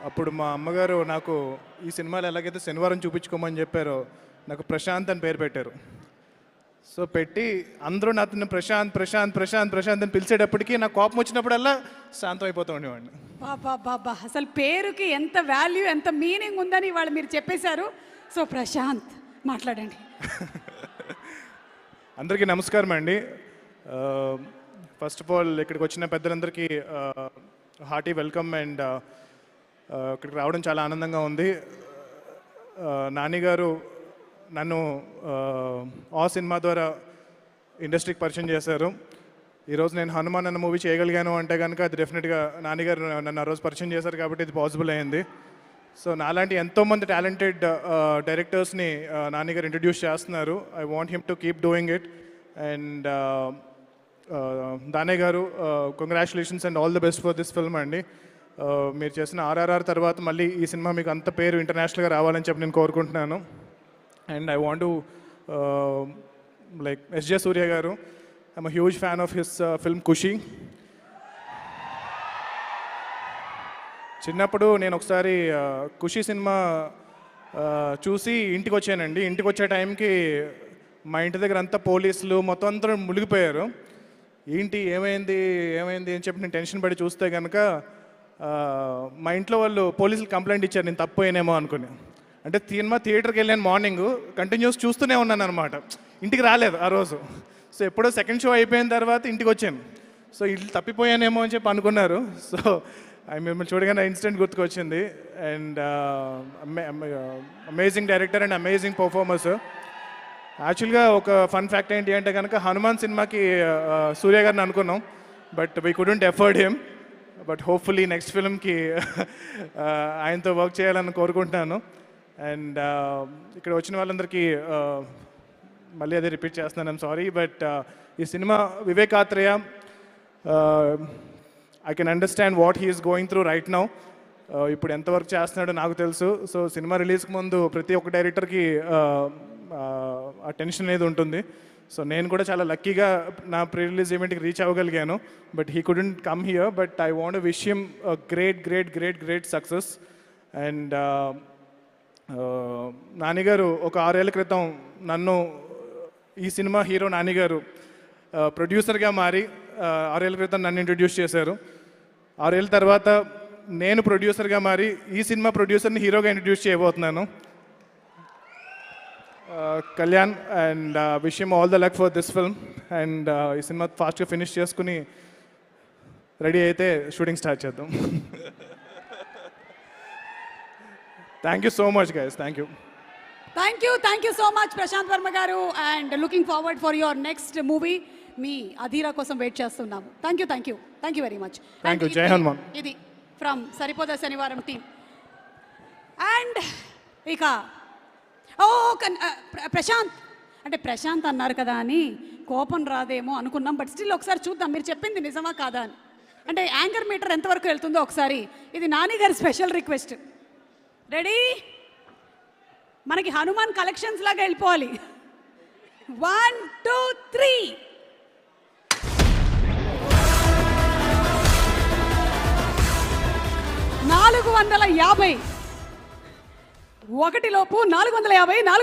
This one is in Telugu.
అప్పుడు మా అమ్మగారు నాకు ఈ సినిమాలో ఎలాగైతే శనివారం చూపించుకోమని చెప్పారో నాకు ప్రశాంత్ అని పేరు పెట్టారు. సో పెట్టి అందరూ నాతో ప్రశాంత్ ప్రశాంత్ ప్రశాంత్ ప్రశాంత్ అని పిలిచేటప్పటికి నాకు కోపం వచ్చినప్పుడల్లా శాంతం అయిపోతూ ఉండేవాడిని. బాబా అసలు పేరుకి ఎంత వాల్యూ ఎంత మీనింగ్ ఉందని వాళ్ళు మీరు చెప్పేశారు. సో ప్రశాంత్ మాట్లాడండి. అందరికీ నమస్కారం అండి. ఫస్ట్ ఆఫ్ ఆల్ ఇక్కడికి వచ్చిన పెద్దలందరికీ హార్టీ వెల్కమ్. అండ్ ఇక్కడికి రావడం చాలా ఆనందంగా ఉంది. నాని గారు నన్ను ఆ సినిమా ద్వారా ఇండస్ట్రీకి పరిచయం చేశారు. ఈరోజు నేను హనుమాన్ అన్న మూవీ చేయగలిగాను అంటే కనుక అది డెఫినెట్గా నాన్నగారు నన్ను ఆ రోజు పరిచయం చేశారు కాబట్టి ఇది పాసిబుల్ అయ్యింది. సో నాలాంటి ఎంతోమంది టాలెంటెడ్ డైరెక్టర్స్ని నాన్నగారు ఇంట్రడ్యూస్ చేస్తున్నారు. I want him to keep doing it. And దానే గారు congratulations and all the best for this film అండి. మీరు చేసిన ఆర్ఆర్ఆర్ తర్వాత మళ్ళీ ఈ సినిమా మీకు అంత పేరు ఇంటర్నేషనల్గా రావాలని చెప్పి నేను కోరుకుంటున్నాను. And I want to like SJ Surya గారు, I'm a huge fan of his film Khushi. చిన్నప్పుడు నేను ఒకసారి ఖుషి సినిమా చూసి ఇంటికి వచ్చానండి. ఇంటికి వచ్చే టైంకి మా ఇంటి దగ్గర అంతా పోలీసులు మొత్తం అంతా మునిగిపోయారు. ఏంటి ఏమైంది ఏమైంది అని చెప్పి నేను టెన్షన్ పడి చూస్తే కనుక మా ఇంట్లో వాళ్ళు పోలీసులు కంప్లైంట్ ఇచ్చారు నేను తప్పోయానేమో అనుకుని. అంటే సినిమా థియేటర్కి వెళ్ళాను, మార్నింగ్ కంటిన్యూస్ చూస్తూనే ఉన్నాను అనమాట. ఇంటికి రాలేదు ఆ రోజు. సో ఎప్పుడో సెకండ్ షో అయిపోయిన తర్వాత ఇంటికి వచ్చాను. సో ఇల్లు తప్పిపోయానేమో అని చెప్పి అనుకున్నారు. సో మిమ్మల్ని చూడగానే ఇన్సిడెంట్ గుర్తుకొచ్చింది. And amazing director and amazing performers. యాక్చువల్గా ఒక ఫన్ ఫ్యాక్ట్ ఏంటి అంటే కనుక హనుమాన్ సినిమాకి సూర్య గారిని అనుకున్నాం, but we couldn't afford him. But hopefully next ఫిల్మ్కి ఆయనతో వర్క్ చేయాలని కోరుకుంటున్నాను. అండ్ ఇక్కడ వచ్చిన వాళ్ళందరికీ మళ్ళీ అదే రిపీట్ చేస్తున్నాను, ఐమ్ సారీ. బట్ ఈ cinema Vivek Athreya, I can understand what he is going through right now. ఇప్పుడు ఎంతవరకు చేస్తున్నాడో నాకు తెలుసు. సో సినిమా రిలీజ్కి ముందు ప్రతి ఒక్క డైరెక్టర్కి ఆ టెన్షన్ అనేది ఉంటుంది. సో నేను కూడా చాలా లక్కీగా నా ప్రీ రిలీజ్ ఈవెంట్కి రీచ్ అవ్వగలిగాను. But he couldn't come here. But I want wish him great great great great success. And నానిగారు ఒక 6 ఏళ్ళ క్రితం నన్ను ఈ సినిమా హీరో నానిగారు ప్రొడ్యూసర్గా మారి 6 ఏళ్ళ క్రితం నన్ను ఇంట్రడ్యూస్ చేశారు. 6 ఏళ్ళ తర్వాత నేను ప్రొడ్యూసర్గా మారి ఈ సినిమా ప్రొడ్యూసర్ని హీరోగా ఇంట్రడ్యూస్ చేయబోతున్నాను, Kalyan. And wish him all the luck for this film. And ఈ సినిమా ఫాస్ట్గా ఫినిష్ చేసుకుని రెడీ అయితే షూటింగ్ స్టార్ట్ చేద్దాం. Thank you so much guys. Thank you so much Prashanth Varma గారు. And looking forward for your next movie. మీ అధీరా కోసం వెయిట్ చేస్తున్నాము. Thank you very much. Thank you. Jai Hanuman. ఇది ఫ్రమ్ సరిపోదా శనివారం టీమ్. అండ్ ఇక ప్రశాంత్ అంటే ప్రశాంత్ అన్నారు కదా అని కోపం రాదేమో అనుకున్నాం. బట్ స్టిల్ ఒకసారి చూద్దాం మీరు చెప్పింది నిజమా కాదా అని. అంటే యాంకర్ మీటర్ ఎంతవరకు వెళ్తుందో ఒకసారి. ఇది నాని గారి స్పెషల్ రిక్వెస్ట్. రెడీ? మనకి హనుమాన్ కలెక్షన్స్ లాగా వెళ్ళిపోవాలి. 1 2 3. 450 ఒకటి లోపు 450